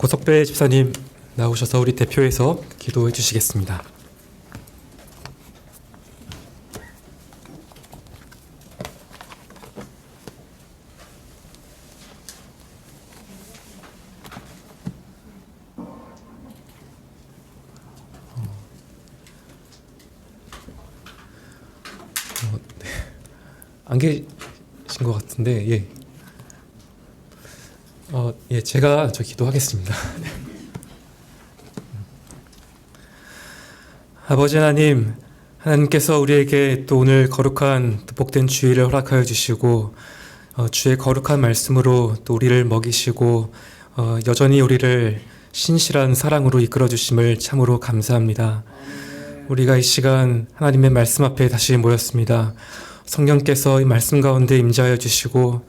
고석배 집사님 나오셔서 우리 대표해서 기도해 주시겠습니다. 네. 안 계신 것 같은데, 예. 예, 제가 기도하겠습니다. 아버지 하나님, 하나님께서 우리에게 또 오늘 거룩한 또 복된 주일을 허락하여 주시고, 주의 거룩한 말씀으로 또 우리를 먹이시고, 여전히 우리를 신실한 사랑으로 이끌어 주심을 참으로 감사합니다. 우리가 이 시간 하나님의 말씀 앞에 다시 모였습니다. 성령께서 이 말씀 가운데 임재하여 주시고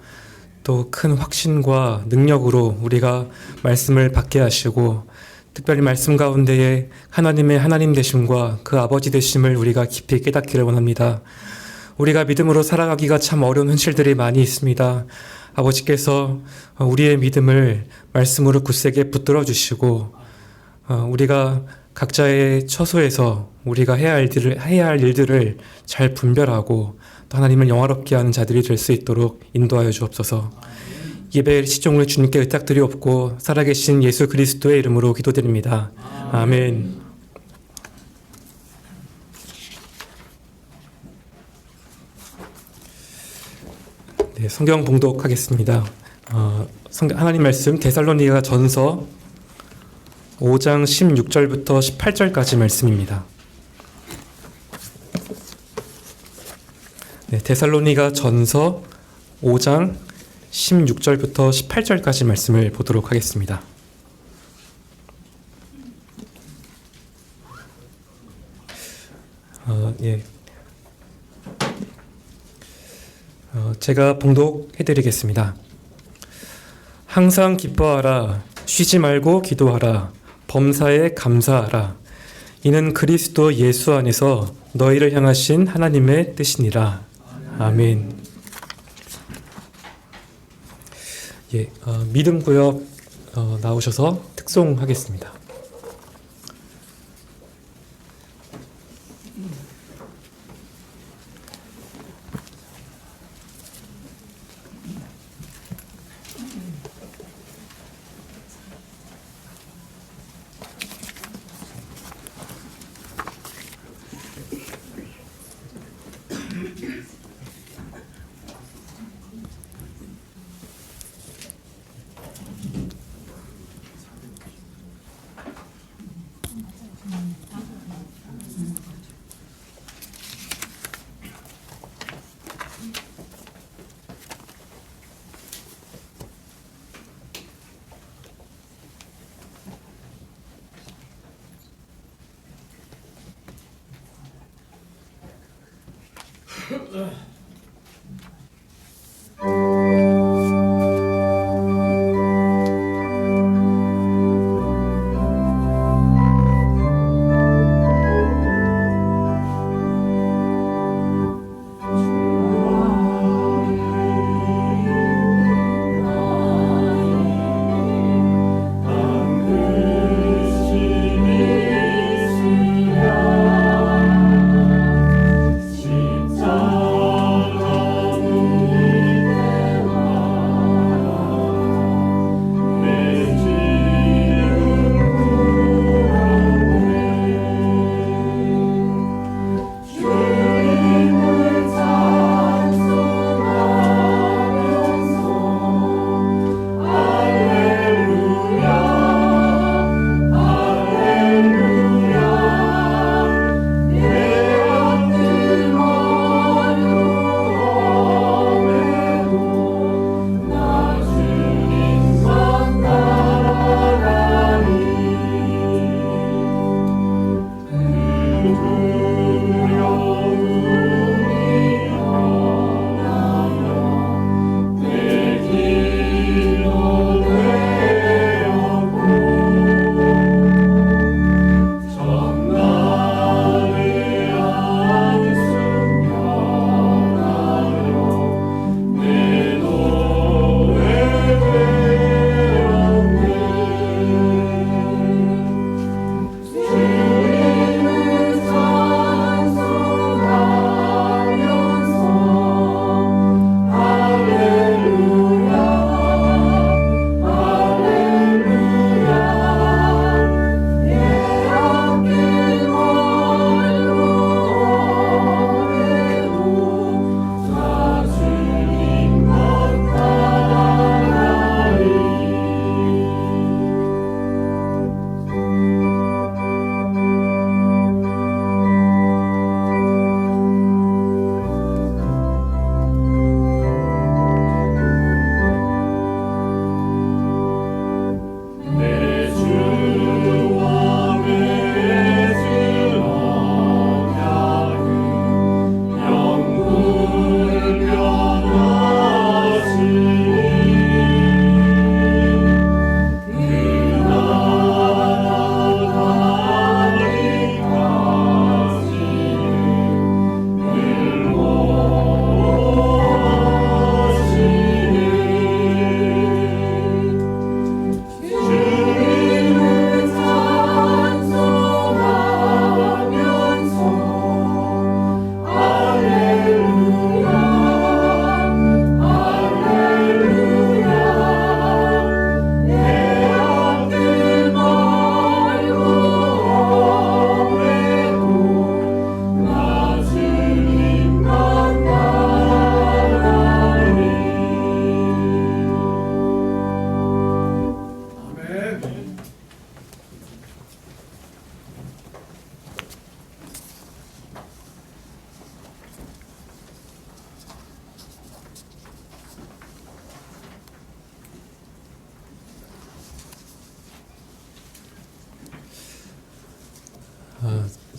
또 큰 확신과 능력으로 우리가 말씀을 받게 하시고 특별히 말씀 가운데에 하나님의 하나님 되심과 그 아버지 되심을 우리가 깊이 깨닫기를 원합니다. 우리가 믿음으로 살아가기가 참 어려운 현실들이 많이 있습니다. 아버지께서 우리의 믿음을 말씀으로 굳세게 붙들어 주시고 우리가 각자의 처소에서 우리가 해야 할 일들을 잘 분별하고 또 하나님을 영화롭게 하는 자들이 될 수 있도록 인도하여 주옵소서. 예배 시종을 주님께 의탁드리옵고 살아계신 예수 그리스도의 이름으로 기도드립니다. 아멘. 네, 성경 봉독하겠습니다. 하나님 말씀 데살로니가 전서 5장 16절부터 18절까지 말씀입니다. 네, 데살로니가 전서 5장 16절부터 18절까지 말씀을 보도록 하겠습니다. 예. 제가 봉독해드리겠습니다. 항상 기뻐하라, 쉬지 말고 기도하라, 범사에 감사하라. 이는 그리스도 예수 안에서 너희를 향하신 하나님의 뜻이니라. 아멘. 예, 믿음 구역 나오셔서 특송하겠습니다.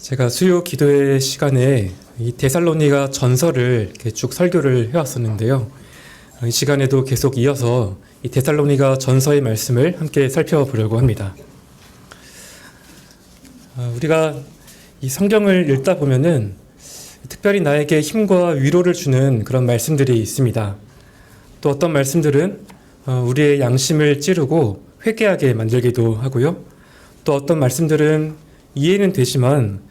제가 수요 기도회 시간에 이 데살로니가 전서를 이렇게 쭉 설교를 해왔었는데요. 이 시간에도 계속 이어서 이 데살로니가 전서의 말씀을 함께 살펴보려고 합니다. 우리가 이 성경을 읽다 보면은 특별히 나에게 힘과 위로를 주는 그런 말씀들이 있습니다. 또 어떤 말씀들은 우리의 양심을 찌르고 회개하게 만들기도 하고요. 또 어떤 말씀들은 이해는 되지만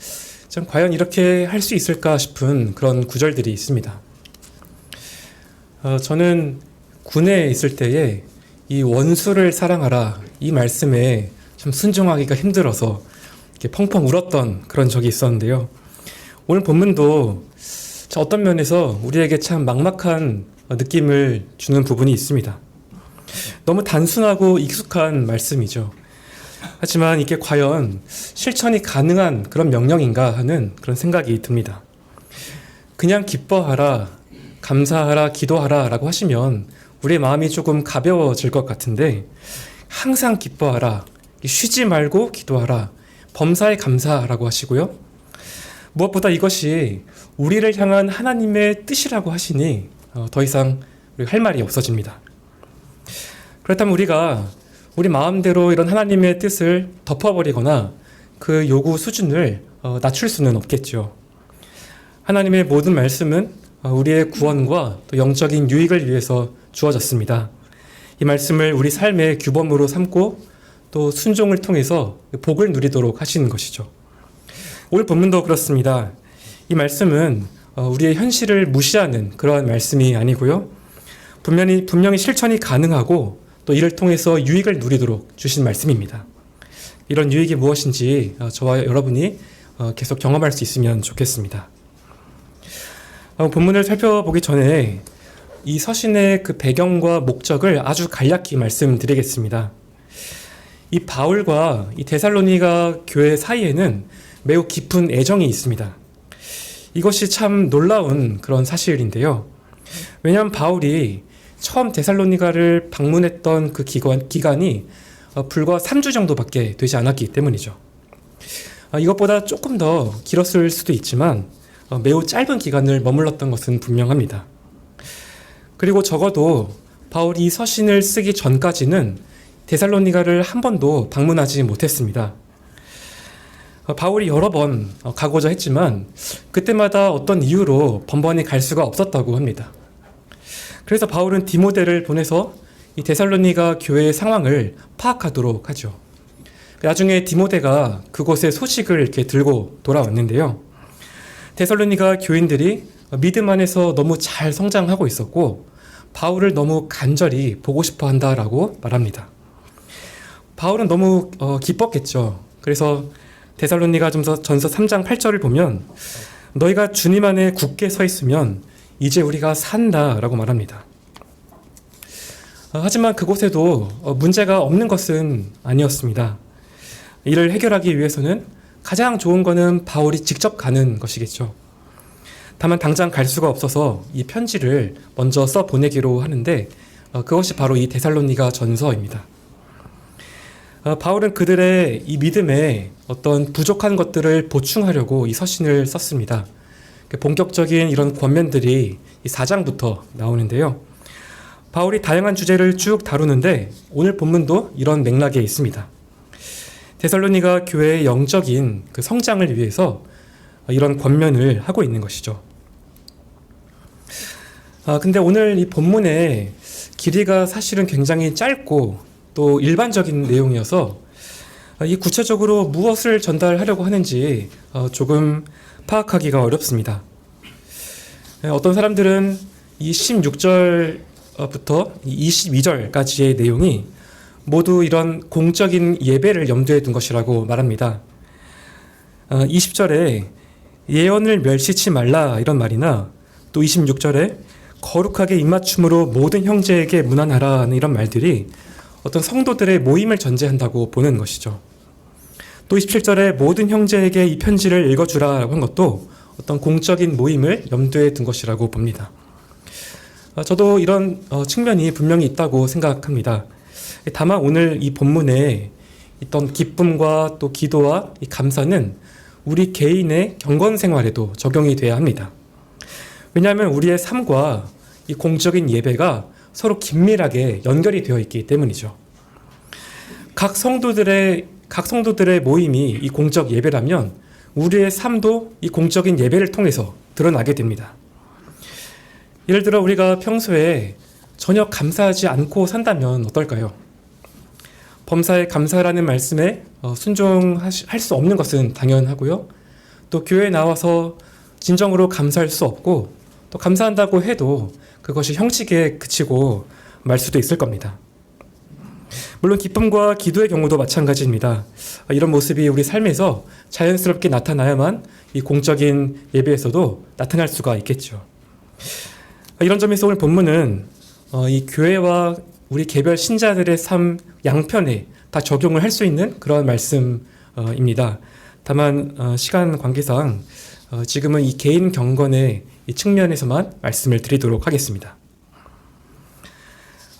참 과연 이렇게 할 수 있을까 싶은 그런 구절들이 있습니다. 저는 군에 있을 때에 이 원수를 사랑하라 이 말씀에 참 순종하기가 힘들어서 이렇게 펑펑 울었던 그런 적이 있었는데요. 오늘 본문도 어떤 면에서 우리에게 참 막막한 느낌을 주는 부분이 있습니다. 너무 단순하고 익숙한 말씀이죠. 하지만 이게 과연 실천이 가능한 그런 명령인가 하는 그런 생각이 듭니다. 그냥 기뻐하라, 감사하라, 기도하라 라고 하시면 우리의 마음이 조금 가벼워질 것 같은데 항상 기뻐하라, 쉬지 말고 기도하라, 범사에 감사하라고 하시고요. 무엇보다 이것이 우리를 향한 하나님의 뜻이라고 하시니 더 이상 할 말이 없어집니다. 그렇다면 우리가 우리 마음대로 이런 하나님의 뜻을 덮어버리거나 그 요구 수준을 낮출 수는 없겠죠. 하나님의 모든 말씀은 우리의 구원과 또 영적인 유익을 위해서 주어졌습니다. 이 말씀을 우리 삶의 규범으로 삼고 또 순종을 통해서 복을 누리도록 하시는 것이죠. 오늘 본문도 그렇습니다. 이 말씀은 우리의 현실을 무시하는 그러한 말씀이 아니고요. 분명히 실천이 가능하고 또 이를 통해서 유익을 누리도록 주신 말씀입니다. 이런 유익이 무엇인지 저와 여러분이 계속 경험할 수 있으면 좋겠습니다. 본문을 살펴보기 전에 이 서신의 그 배경과 목적을 아주 간략히 말씀드리겠습니다. 이 바울과 이 데살로니가 교회 사이에는 매우 깊은 애정이 있습니다. 이것이 참 놀라운 그런 사실인데요. 왜냐하면 바울이 처음 데살로니가를 방문했던 그 기간이 불과 3주 정도밖에 되지 않았기 때문이죠. 이것보다 조금 더 길었을 수도 있지만 매우 짧은 기간을 머물렀던 것은 분명합니다. 그리고 적어도 바울이 서신을 쓰기 전까지는 데살로니가를 한 번도 방문하지 못했습니다. 바울이 여러 번 가고자 했지만 그때마다 어떤 이유로 번번이 갈 수가 없었다고 합니다. 그래서 바울은 디모데를 보내서 이 데살로니가 교회의 상황을 파악하도록 하죠. 나중에 디모데가 그곳의 소식을 이렇게 들고 돌아왔는데요. 데살로니가 교인들이 믿음 안에서 너무 잘 성장하고 있었고 바울을 너무 간절히 보고 싶어 한다라고 말합니다. 바울은 너무 기뻤겠죠. 그래서 데살로니가 전서 3장 8절을 보면 너희가 주님 안에 굳게 서 있으면 이제 우리가 산다라고 말합니다. 하지만 그곳에도 문제가 없는 것은 아니었습니다. 이를 해결하기 위해서는 가장 좋은 것은 바울이 직접 가는 것이겠죠. 다만 당장 갈 수가 없어서 이 편지를 먼저 써 보내기로 하는데 그것이 바로 이 데살로니가 전서입니다. 바울은 그들의 이 믿음에 어떤 부족한 것들을 보충하려고 이 서신을 썼습니다. 본격적인 이런 권면들이 이 4장부터 나오는데요. 바울이 다양한 주제를 쭉 다루는데 오늘 본문도 이런 맥락에 있습니다. 데살로니가 교회의 영적인 그 성장을 위해서 이런 권면을 하고 있는 것이죠. 근데 오늘 이 본문의 길이가 사실은 굉장히 짧고 또 일반적인 내용이어서 이 구체적으로 무엇을 전달하려고 하는지 조금 파악하기가 어렵습니다. 어떤 사람들은 이 16절부터 22절까지의 내용이 모두 이런 공적인 예배를 염두에 둔 것이라고 말합니다. 20절에 예언을 멸시치 말라 이런 말이나 또 26절에 거룩하게 입맞춤으로 모든 형제에게 문안하라는 이런 말들이 어떤 성도들의 모임을 전제한다고 보는 것이죠. 또 27절에 모든 형제에게 이 편지를 읽어주라고 한 것도 어떤 공적인 모임을 염두에 둔 것이라고 봅니다. 저도 이런 측면이 분명히 있다고 생각합니다. 다만 오늘 이 본문에 있던 기쁨과 또 기도와 이 감사는 우리 개인의 경건 생활에도 적용이 돼야 합니다. 왜냐하면 우리의 삶과 이 공적인 예배가 서로 긴밀하게 연결이 되어 있기 때문이죠. 각 성도들의 모임이 이 공적 예배라면 우리의 삶도 이 공적인 예배를 통해서 드러나게 됩니다. 예를 들어 우리가 평소에 전혀 감사하지 않고 산다면 어떨까요? 범사에 감사라는 말씀에 순종할 수 없는 것은 당연하고요. 또 교회에 나와서 진정으로 감사할 수 없고 또 감사한다고 해도 그것이 형식에 그치고 말 수도 있을 겁니다. 물론 기쁨과 기도의 경우도 마찬가지입니다. 이런 모습이 우리 삶에서 자연스럽게 나타나야만 이 공적인 예배에서도 나타날 수가 있겠죠. 이런 점에서 오늘 본문은 이 교회와 우리 개별 신자들의 삶 양편에 다 적용을 할 수 있는 그런 말씀입니다. 다만 시간 관계상 지금은 이 개인 경건의 이 측면에서만 말씀을 드리도록 하겠습니다.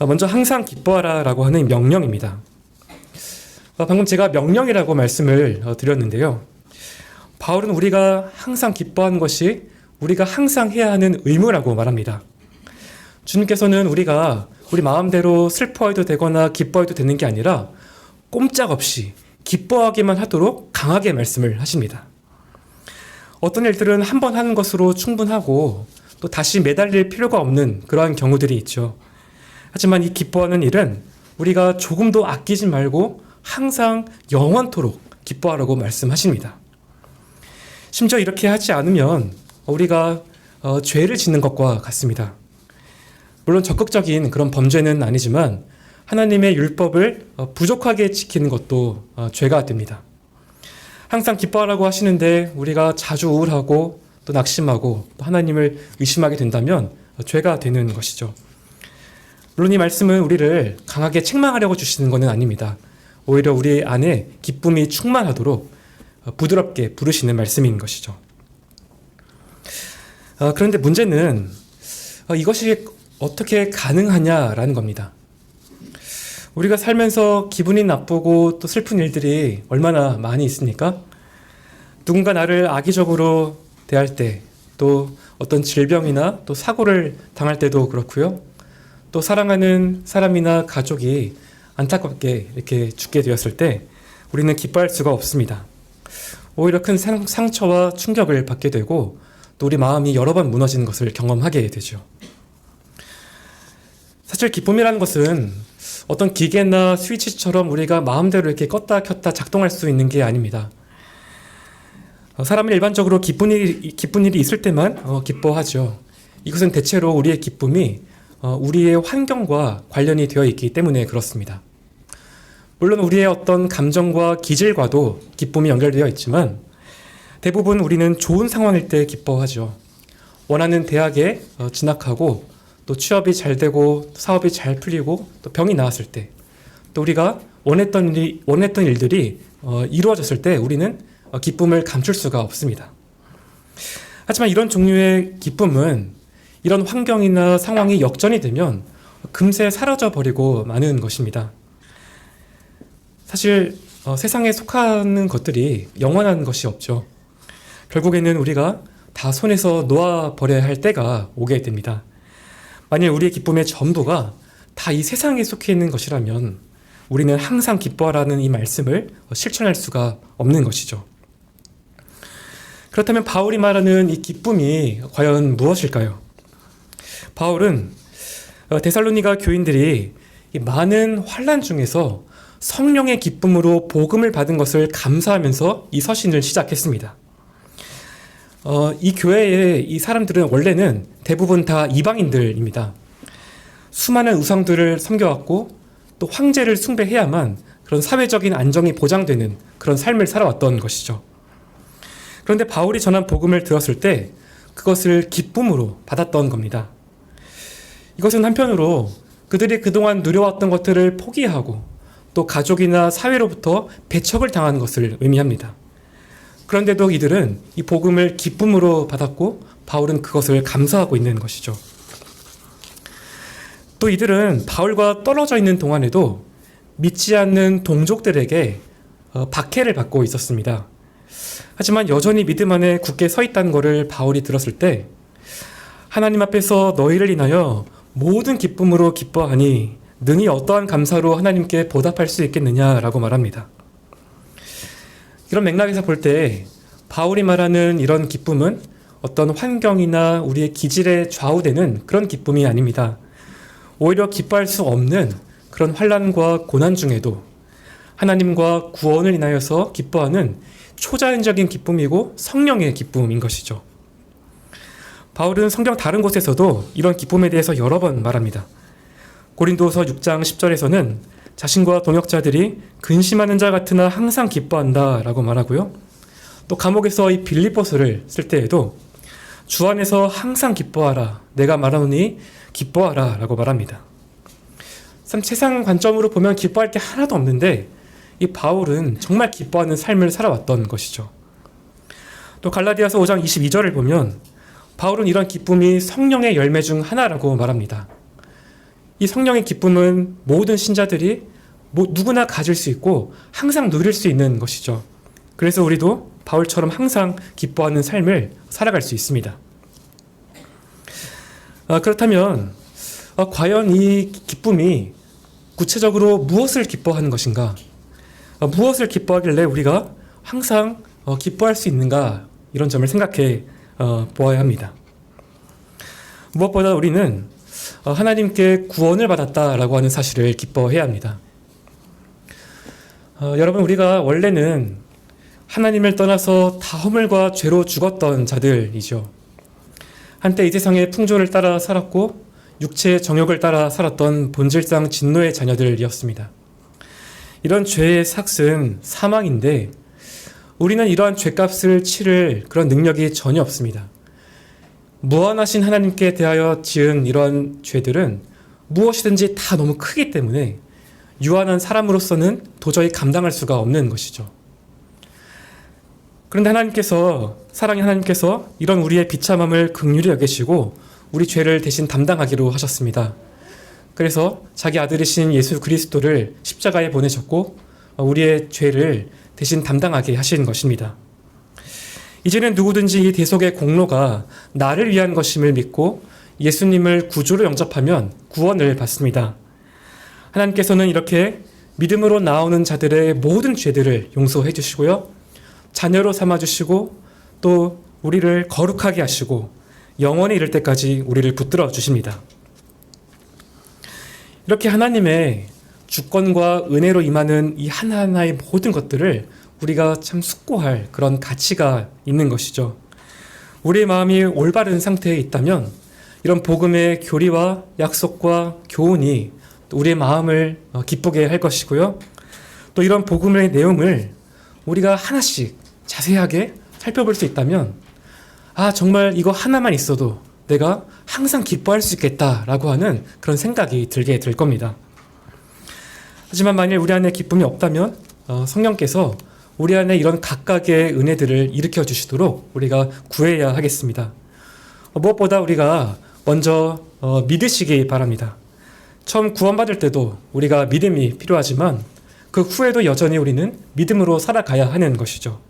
먼저 항상 기뻐하라 라고 하는 명령입니다. 방금 제가 명령이라고 말씀을 드렸는데요. 바울은 우리가 항상 기뻐하는 것이 우리가 항상 해야 하는 의무라고 말합니다. 주님께서는 우리가 우리 마음대로 슬퍼해도 되거나 기뻐해도 되는 게 아니라 꼼짝없이 기뻐하기만 하도록 강하게 말씀을 하십니다. 어떤 일들은 한 번 하는 것으로 충분하고 또 다시 매달릴 필요가 없는 그러한 경우들이 있죠. 하지만 이 기뻐하는 일은 우리가 조금도 아끼지 말고 항상 영원토록 기뻐하라고 말씀하십니다. 심지어 이렇게 하지 않으면 우리가 죄를 짓는 것과 같습니다. 물론 적극적인 그런 범죄는 아니지만 하나님의 율법을 부족하게 지키는 것도 죄가 됩니다. 항상 기뻐하라고 하시는데 우리가 자주 우울하고 또 낙심하고 또 하나님을 의심하게 된다면 죄가 되는 것이죠. 물론 이 말씀은 우리를 강하게 책망하려고 주시는 것은 아닙니다. 오히려 우리 안에 기쁨이 충만하도록 부드럽게 부르시는 말씀인 것이죠. 그런데 문제는 이것이 어떻게 가능하냐라는 겁니다. 우리가 살면서 기분이 나쁘고 또 슬픈 일들이 얼마나 많이 있습니까? 누군가 나를 악의적으로 대할 때, 또 어떤 질병이나 또 사고를 당할 때도 그렇고요. 또 사랑하는 사람이나 가족이 안타깝게 이렇게 죽게 되었을 때 우리는 기뻐할 수가 없습니다. 오히려 큰 상처와 충격을 받게 되고 또 우리 마음이 여러 번 무너지는 것을 경험하게 되죠. 사실 기쁨이라는 것은 어떤 기계나 스위치처럼 우리가 마음대로 이렇게 껐다 켰다 작동할 수 있는 게 아닙니다. 사람은 일반적으로 기쁜 일이 있을 때만 기뻐하죠. 이것은 대체로 우리의 기쁨이 우리의 환경과 관련이 되어 있기 때문에 그렇습니다. 물론 우리의 어떤 감정과 기질과도 기쁨이 연결되어 있지만 대부분 우리는 좋은 상황일 때 기뻐하죠. 원하는 대학에 진학하고 또 취업이 잘 되고 사업이 잘 풀리고 또 병이 나았을 때, 또 우리가 원했던 일들이 이루어졌을 때 우리는 기쁨을 감출 수가 없습니다. 하지만 이런 종류의 기쁨은 이런 환경이나 상황이 역전이 되면 금세 사라져 버리고 마는 것입니다. 사실 세상에 속하는 것들이 영원한 것이 없죠. 결국에는 우리가 다 손에서 놓아버려야 할 때가 오게 됩니다. 만일 우리의 기쁨의 전부가 다 이 세상에 속해 있는 것이라면 우리는 항상 기뻐하라는 이 말씀을 실천할 수가 없는 것이죠. 그렇다면 바울이 말하는 이 기쁨이 과연 무엇일까요? 바울은 데살로니가 교인들이 이 많은 환난 중에서 성령의 기쁨으로 복음을 받은 것을 감사하면서 이 서신을 시작했습니다. 이 교회의 이 사람들은 원래는 대부분 다 이방인들입니다. 수많은 우상들을 섬겨왔고 또 황제를 숭배해야만 그런 사회적인 안정이 보장되는 그런 삶을 살아왔던 것이죠. 그런데 바울이 전한 복음을 들었을 때 그것을 기쁨으로 받았던 겁니다. 이것은 한편으로 그들이 그동안 누려왔던 것들을 포기하고 또 가족이나 사회로부터 배척을 당하는 것을 의미합니다. 그런데도 이들은 이 복음을 기쁨으로 받았고 바울은 그것을 감사하고 있는 것이죠. 또 이들은 바울과 떨어져 있는 동안에도 믿지 않는 동족들에게 박해를 받고 있었습니다. 하지만 여전히 믿음 안에 굳게 서 있다는 것을 바울이 들었을 때 하나님 앞에서 너희를 인하여 모든 기쁨으로 기뻐하니 능히 어떠한 감사로 하나님께 보답할 수 있겠느냐라고 말합니다. 이런 맥락에서 볼 때 바울이 말하는 이런 기쁨은 어떤 환경이나 우리의 기질에 좌우되는 그런 기쁨이 아닙니다. 오히려 기뻐할 수 없는 그런 환난과 고난 중에도 하나님과 구원을 인하여서 기뻐하는 초자연적인 기쁨이고 성령의 기쁨인 것이죠. 바울은 성경 다른 곳에서도 이런 기쁨에 대해서 여러 번 말합니다. 고린도서 6장 10절에서는 자신과 동역자들이 근심하는 자 같으나 항상 기뻐한다 라고 말하고요. 또 감옥에서 이 빌립보서를 쓸 때에도 주 안에서 항상 기뻐하라 내가 말하노니 기뻐하라 라고 말합니다. 참 세상 관점으로 보면 기뻐할 게 하나도 없는데 이 바울은 정말 기뻐하는 삶을 살아왔던 것이죠. 또 갈라디아서 5장 22절을 보면 바울은 이런 기쁨이 성령의 열매 중 하나라고 말합니다. 이 성령의 기쁨은 모든 신자들이 누구나 가질 수 있고 항상 누릴 수 있는 것이죠. 그래서 우리도 바울처럼 항상 기뻐하는 삶을 살아갈 수 있습니다. 그렇다면 과연 이 기쁨이 구체적으로 무엇을 기뻐하는 것인가? 무엇을 기뻐하길래 우리가 항상 기뻐할 수 있는가? 이런 점을 생각해 보아야 합니다. 무엇보다 우리는 하나님께 구원을 받았다라고 하는 사실을 기뻐해야 합니다. 여러분, 우리가 원래는 하나님을 떠나서 다 허물과 죄로 죽었던 자들이죠. 한때 이 세상의 풍조를 따라 살았고 육체의 정욕을 따라 살았던 본질상 진노의 자녀들이었습니다. 이런 죄의 삭은 사망인데 우리는 이러한 죄값을 치를 그런 능력이 전혀 없습니다. 무한하신 하나님께 대하여 지은 이런 죄들은 무엇이든지 다 너무 크기 때문에 유한한 사람으로서는 도저히 감당할 수가 없는 것이죠. 그런데 사랑의 하나님께서 이런 우리의 비참함을 긍휼히 여기시고 우리 죄를 대신 담당하기로 하셨습니다. 그래서 자기 아들이신 예수 그리스도를 십자가에 보내셨고 우리의 죄를 대신 담당하게 하신 것입니다. 이제는 누구든지 이 대속의 공로가 나를 위한 것임을 믿고 예수님을 구주로 영접하면 구원을 받습니다. 하나님께서는 이렇게 믿음으로 나오는 자들의 모든 죄들을 용서해 주시고요. 자녀로 삼아주시고 또 우리를 거룩하게 하시고 영원에 이를 때까지 우리를 붙들어 주십니다. 이렇게 하나님의 주권과 은혜로 임하는 이 하나하나의 모든 것들을 우리가 참 숙고할 그런 가치가 있는 것이죠. 우리의 마음이 올바른 상태에 있다면 이런 복음의 교리와 약속과 교훈이 우리의 마음을 기쁘게 할 것이고요. 또 이런 복음의 내용을 우리가 하나씩 자세하게 살펴볼 수 있다면 정말 이거 하나만 있어도 내가 항상 기뻐할 수 있겠다라고 하는 그런 생각이 들게 될 겁니다. 하지만 만일 우리 안에 기쁨이 없다면 성령께서 우리 안에 이런 각각의 은혜들을 일으켜 주시도록 우리가 구해야 하겠습니다. 무엇보다 우리가 먼저 믿으시기 바랍니다. 처음 구원받을 때도 우리가 믿음이 필요하지만 그 후에도 여전히 우리는 믿음으로 살아가야 하는 것이죠.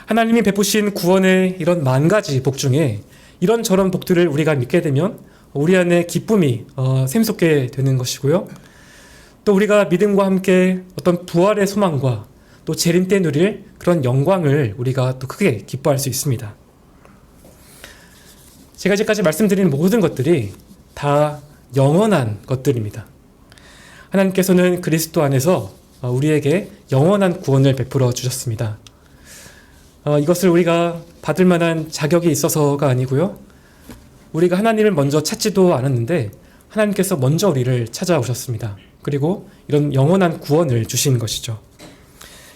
하나님이 베푸신 구원의 이런 만 가지 복 중에 이런저런 복들을 우리가 믿게 되면 우리 안에 기쁨이 샘솟게 되는 것이고요. 또 우리가 믿음과 함께 어떤 부활의 소망과 또 재림 때 누릴 그런 영광을 우리가 또 크게 기뻐할 수 있습니다. 제가 이제까지 말씀드린 모든 것들이 다 영원한 것들입니다. 하나님께서는 그리스도 안에서 우리에게 영원한 구원을 베풀어 주셨습니다. 이것을 우리가 받을 만한 자격이 있어서가 아니고요. 우리가 하나님을 먼저 찾지도 않았는데 하나님께서 먼저 우리를 찾아오셨습니다. 그리고 이런 영원한 구원을 주신 것이죠.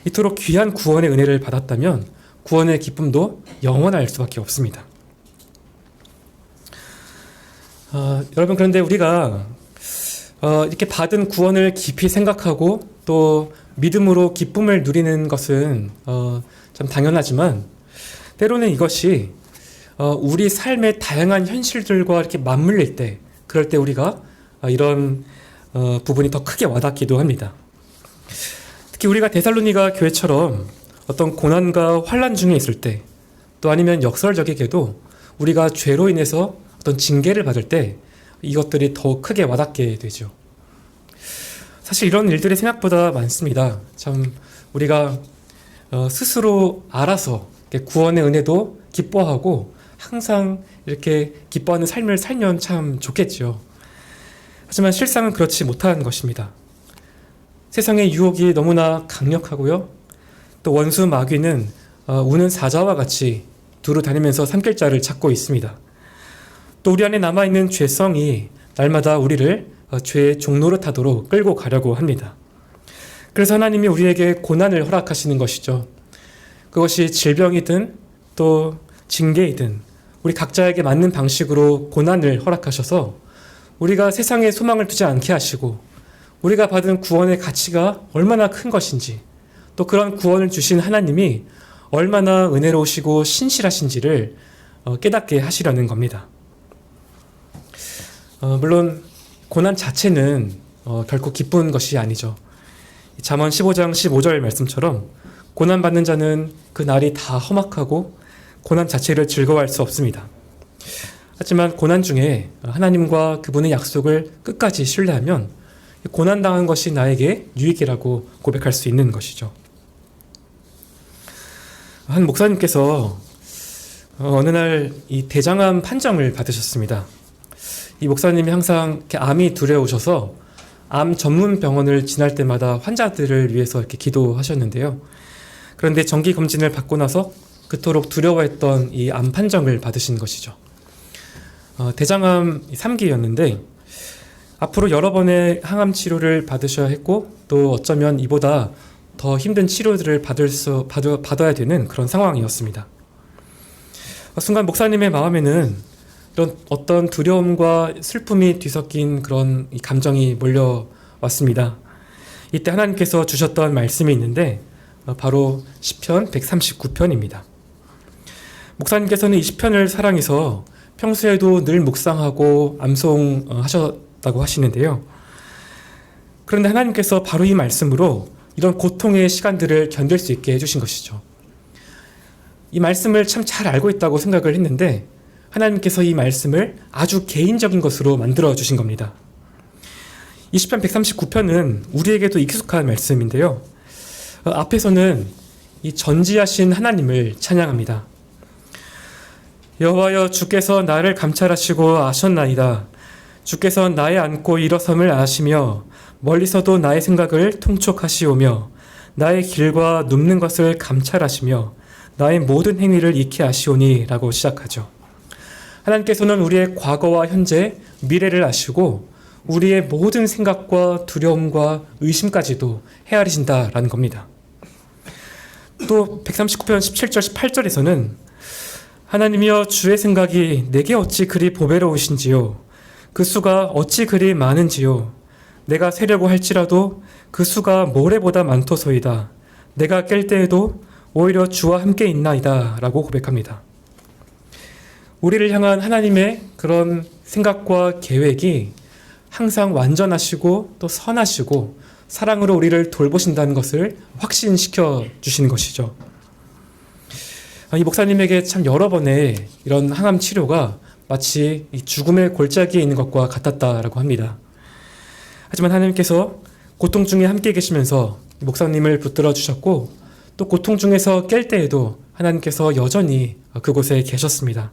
이토록 귀한 구원의 은혜를 받았다면 구원의 기쁨도 영원할 수밖에 없습니다. 여러분, 그런데 우리가 이렇게 받은 구원을 깊이 생각하고 또 믿음으로 기쁨을 누리는 것은 참 당연하지만 때로는 이것이 우리 삶의 다양한 현실들과 이렇게 맞물릴 때, 그럴 때 우리가 이런 부분이 더 크게 와닿기도 합니다. 특히 우리가 데살로니가 교회처럼 어떤 고난과 환난 중에 있을 때, 또 아니면 역설적이게도 우리가 죄로 인해서 어떤 징계를 받을 때 이것들이 더 크게 와닿게 되죠. 사실 이런 일들이 생각보다 많습니다. 참 우리가 스스로 알아서 구원의 은혜도 기뻐하고 항상 이렇게 기뻐하는 삶을 살면 참 좋겠죠. 하지만 실상은 그렇지 못한 것입니다. 세상의 유혹이 너무나 강력하고요. 또 원수 마귀는 우는 사자와 같이 두루 다니면서 삼킬자를 찾고 있습니다. 또 우리 안에 남아있는 죄성이 날마다 우리를 죄의 종로로 타도록 끌고 가려고 합니다. 그래서 하나님이 우리에게 고난을 허락하시는 것이죠. 그것이 질병이든 또 징계이든 우리 각자에게 맞는 방식으로 고난을 허락하셔서 우리가 세상에 소망을 두지 않게 하시고 우리가 받은 구원의 가치가 얼마나 큰 것인지 또 그런 구원을 주신 하나님이 얼마나 은혜로우시고 신실하신지를 깨닫게 하시려는 겁니다. 물론 고난 자체는 결코 기쁜 것이 아니죠. 잠언 15장 15절 말씀처럼 고난받는 자는 그 날이 다 험악하고 고난 자체를 즐거워할 수 없습니다. 하지만 고난 중에 하나님과 그분의 약속을 끝까지 신뢰하면 고난당한 것이 나에게 유익이라고 고백할 수 있는 것이죠. 한 목사님께서 어느 날 이 대장암 판정을 받으셨습니다. 이 목사님이 항상 이렇게 암이 두려우셔서 암 전문 병원을 지날 때마다 환자들을 위해서 이렇게 기도하셨는데요. 그런데 정기 검진을 받고 나서 그토록 두려워했던 이 암 판정을 받으신 것이죠. 대장암 3기였는데 앞으로 여러 번의 항암 치료를 받으셔야 했고 또 어쩌면 이보다 더 힘든 치료들을 받아야 되는 그런 상황이었습니다. 순간 목사님의 마음에는 이런 어떤 두려움과 슬픔이 뒤섞인 그런 감정이 몰려왔습니다. 이때 하나님께서 주셨던 말씀이 있는데 바로 시편 139편입니다. 목사님께서는 이 시편을 사랑해서 평소에도 늘 묵상하고 암송하셨다고 하시는데요. 그런데 하나님께서 바로 이 말씀으로 이런 고통의 시간들을 견딜 수 있게 해주신 것이죠. 이 말씀을 참 잘 알고 있다고 생각을 했는데 하나님께서 이 말씀을 아주 개인적인 것으로 만들어 주신 겁니다. 이 시편 139편은 우리에게도 익숙한 말씀인데요. 앞에서는 이 전지하신 하나님을 찬양합니다. 여호와여 주께서 나를 감찰하시고 아셨나이다. 주께서 나의 앉고 일어섬을 아시며 멀리서도 나의 생각을 통촉하시오며 나의 길과 눕는 것을 감찰하시며 나의 모든 행위를 익히 아시오니 라고 시작하죠. 하나님께서는 우리의 과거와 현재, 미래를 아시고 우리의 모든 생각과 두려움과 의심까지도 헤아리신다라는 겁니다. 또 139편 17절 18절에서는 하나님이여 주의 생각이 내게 어찌 그리 보배로우신지요 그 수가 어찌 그리 많은지요 내가 세려고 할지라도 그 수가 모래보다 많도소이다 내가 깰 때에도 오히려 주와 함께 있나이다 라고 고백합니다. 우리를 향한 하나님의 그런 생각과 계획이 항상 완전하시고 또 선하시고 사랑으로 우리를 돌보신다는 것을 확신시켜 주시는 것이죠. 이 목사님에게 참 여러 번의 이런 항암 치료가 마치 이 죽음의 골짜기에 있는 것과 같았다라고 합니다. 하지만 하나님께서 고통 중에 함께 계시면서 목사님을 붙들어 주셨고 또 고통 중에서 깰 때에도 하나님께서 여전히 그곳에 계셨습니다.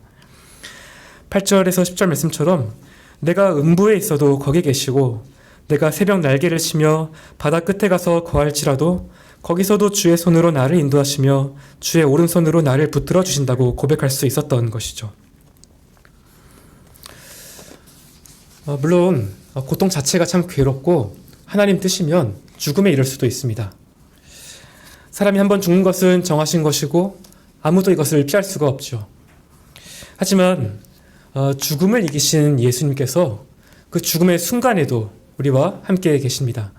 8절에서 10절 말씀처럼 내가 음부에 있어도 거기 계시고 내가 새벽 날개를 치며 바다 끝에 가서 거할지라도 거기서도 주의 손으로 나를 인도하시며 주의 오른손으로 나를 붙들어 주신다고 고백할 수 있었던 것이죠. 물론 고통 자체가 참 괴롭고 하나님 뜻이면 죽음에 이를 수도 있습니다. 사람이 한번 죽는 것은 정하신 것이고 아무도 이것을 피할 수가 없죠. 하지만 죽음을 이기신 예수님께서 그 죽음의 순간에도 우리와 함께 계십니다.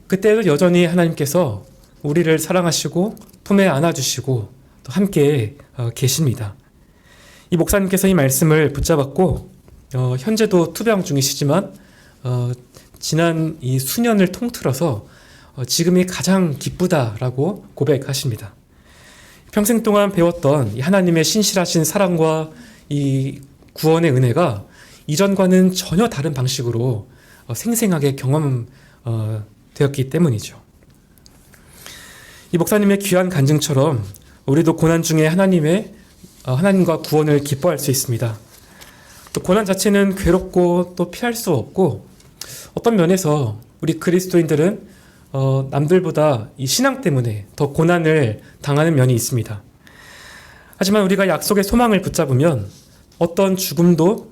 그때도 여전히 하나님께서 우리를 사랑하시고 품에 안아주시고 또 함께 계십니다. 이 목사님께서 이 말씀을 붙잡았고 현재도 투병 중이시지만 지난 이 수년을 통틀어서 지금이 가장 기쁘다라고 고백하십니다. 평생 동안 배웠던 이 하나님의 신실하신 사랑과 이 구원의 은혜가 이전과는 전혀 다른 방식으로 생생하게 경험되었기 때문이죠. 이 목사님의 귀한 간증처럼 우리도 고난 중에 하나님과 구원을 기뻐할 수 있습니다. 또 고난 자체는 괴롭고 또 피할 수 없고, 어떤 면에서 우리 그리스도인들은 남들보다 이 신앙 때문에 더 고난을 당하는 면이 있습니다. 하지만 우리가 약속의 소망을 붙잡으면 어떤 죽음도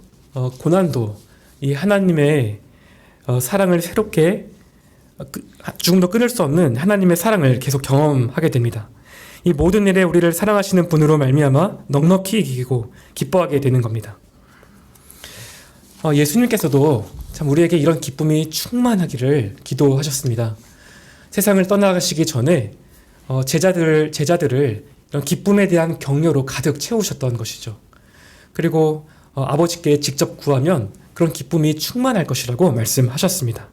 고난도 이 하나님의 사랑을 새롭게, 죽음도 끊을 수 없는 하나님의 사랑을 계속 경험하게 됩니다. 이 모든 일에 우리를 사랑하시는 분으로 말미암아 넉넉히 이기고 기뻐하게 되는 겁니다. 예수님께서도 참 우리에게 이런 기쁨이 충만하기를 기도하셨습니다. 세상을 떠나가시기 전에 제자들을 이런 기쁨에 대한 격려로 가득 채우셨던 것이죠. 그리고 아버지께 직접 구하면 그런 기쁨이 충만할 것이라고 말씀하셨습니다.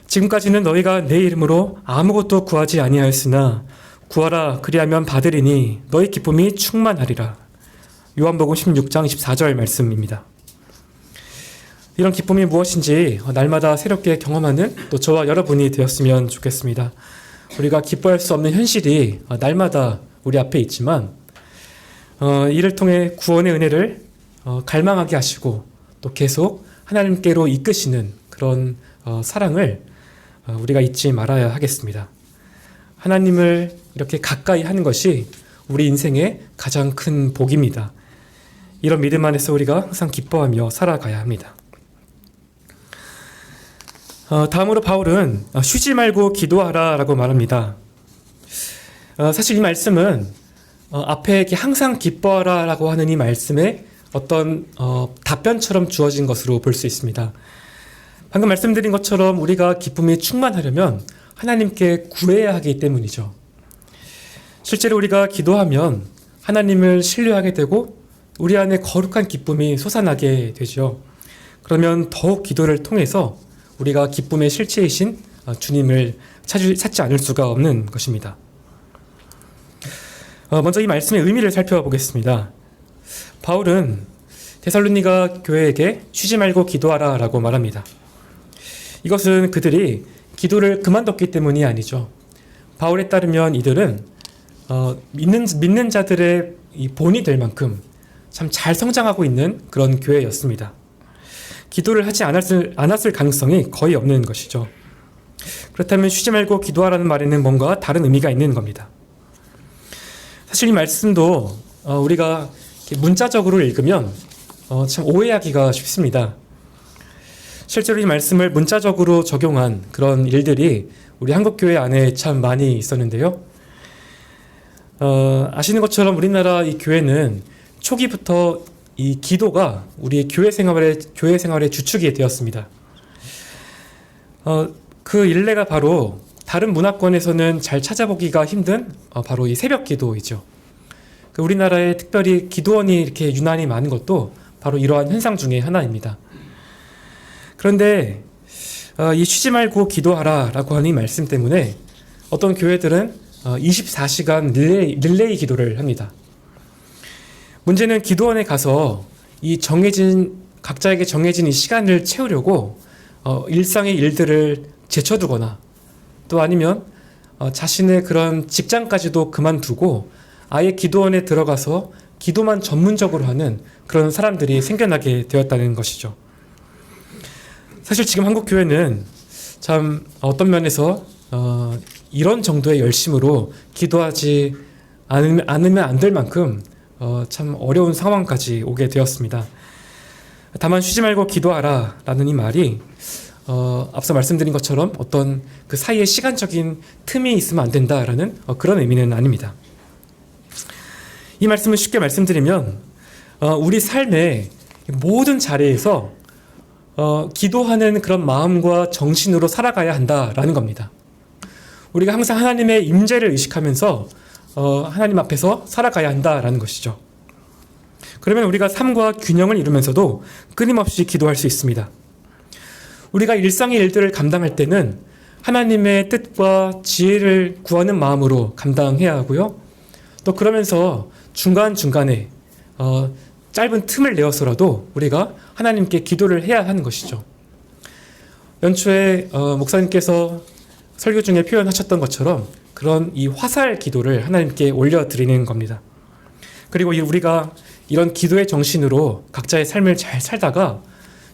지금까지는 너희가 내 이름으로 아무것도 구하지 아니하였으나 구하라 그리하면 받으리니 너희 기쁨이 충만하리라. 요한복음 16장 24절 말씀입니다. 이런 기쁨이 무엇인지 날마다 새롭게 경험하는 또 저와 여러분이 되었으면 좋겠습니다. 우리가 기뻐할 수 없는 현실이 날마다 우리 앞에 있지만 이를 통해 구원의 은혜를 갈망하게 하시고 또 계속 하나님께로 이끄시는 그런 사랑을 우리가 잊지 말아야 하겠습니다. 하나님을 이렇게 가까이 하는 것이 우리 인생의 가장 큰 복입니다. 이런 믿음 안에서 우리가 항상 기뻐하며 살아가야 합니다. 다음으로 바울은 쉬지 말고 기도하라 라고 말합니다. 사실 이 말씀은 앞에 이렇게 항상 기뻐하라 라고 하는 이 말씀에 어떤 답변처럼 주어진 것으로 볼 수 있습니다. 방금 말씀드린 것처럼 우리가 기쁨이 충만하려면 하나님께 구해야 하기 때문이죠. 실제로 우리가 기도하면 하나님을 신뢰하게 되고 우리 안에 거룩한 기쁨이 솟아나게 되죠. 그러면 더욱 기도를 통해서 우리가 기쁨의 실체이신 주님을 찾지 않을 수가 없는 것입니다. 먼저 이 말씀의 의미를 살펴보겠습니다. 바울은 데살로니가 교회에게 쉬지 말고 기도하라 라고 말합니다. 이것은 그들이 기도를 그만뒀기 때문이 아니죠. 바울에 따르면 이들은 믿는 자들의 이 본이 될 만큼 참 잘 성장하고 있는 그런 교회였습니다. 기도를 하지 않았을 가능성이 거의 없는 것이죠. 그렇다면 쉬지 말고 기도하라는 말에는 뭔가 다른 의미가 있는 겁니다. 사실 이 말씀도 우리가 문자적으로 읽으면 참 오해하기가 쉽습니다. 실제로 이 말씀을 문자적으로 적용한 그런 일들이 우리 한국교회 안에 참 많이 있었는데요. 아시는 것처럼 우리나라 이 교회는 초기부터 이 기도가 우리의 교회 생활의 주축이 되었습니다. 그 일례가 바로 다른 문화권에서는 잘 찾아보기가 힘든 바로 이 새벽 기도이죠. 우리나라에 특별히 기도원이 이렇게 유난히 많은 것도 바로 이러한 현상 중에 하나입니다. 그런데 이 쉬지 말고 기도하라 라고 하는 이 말씀 때문에 어떤 교회들은 24시간 릴레이 기도를 합니다. 문제는 기도원에 가서 이 각자에게 정해진 이 시간을 채우려고 일상의 일들을 제쳐두거나 또 아니면 자신의 그런 직장까지도 그만두고 아예 기도원에 들어가서 기도만 전문적으로 하는 그런 사람들이 생겨나게 되었다는 것이죠. 사실 지금 한국 교회는 참 어떤 면에서 이런 정도의 열심으로 기도하지 않으면 안 될 만큼 참 어려운 상황까지 오게 되었습니다. 다만 쉬지 말고 기도하라 라는 이 말이 앞서 말씀드린 것처럼 어떤 그 사이에 시간적인 틈이 있으면 안 된다라는 그런 의미는 아닙니다. 이 말씀을 쉽게 말씀드리면 우리 삶의 모든 자리에서 기도하는 그런 마음과 정신으로 살아가야 한다라는 겁니다. 우리가 항상 하나님의 임재를 의식하면서 하나님 앞에서 살아가야 한다라는 것이죠. 그러면 우리가 삶과 균형을 이루면서도 끊임없이 기도할 수 있습니다. 우리가 일상의 일들을 감당할 때는 하나님의 뜻과 지혜를 구하는 마음으로 감당해야 하고요. 또 그러면서 중간중간에 짧은 틈을 내어서라도 우리가 하나님께 기도를 해야 하는 것이죠. 연초에 목사님께서 설교 중에 표현하셨던 것처럼 그런 이 화살 기도를 하나님께 올려드리는 겁니다. 그리고 우리가 이런 기도의 정신으로 각자의 삶을 잘 살다가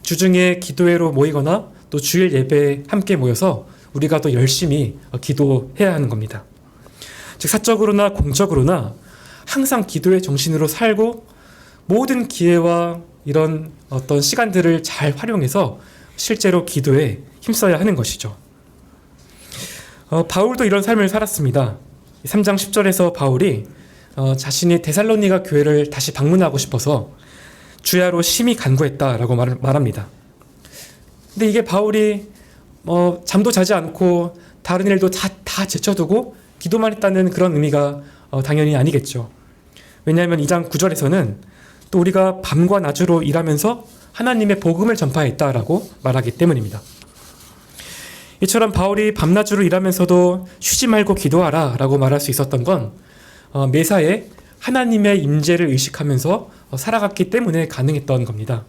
주중에 기도회로 모이거나 또 주일 예배에 함께 모여서 우리가 또 열심히 기도해야 하는 겁니다. 즉 사적으로나 공적으로나 항상 기도의 정신으로 살고 모든 기회와 이런 어떤 시간들을 잘 활용해서 실제로 기도에 힘써야 하는 것이죠. 바울도 이런 삶을 살았습니다. 3장 10절에서 바울이 자신이 데살로니가 교회를 다시 방문하고 싶어서 주야로 심히 간구했다라고 말합니다. 근데 이게 바울이 잠도 자지 않고 다른 일도 다 제쳐두고 기도만 했다는 그런 의미가 당연히 아니겠죠. 왜냐하면 2장 9절에서는 또 우리가 밤과 낮으로 일하면서 하나님의 복음을 전파했다라고 말하기 때문입니다. 이처럼 바울이 밤낮으로 일하면서도 쉬지 말고 기도하라 라고 말할 수 있었던 건 매사에 하나님의 임재를 의식하면서 살아갔기 때문에 가능했던 겁니다.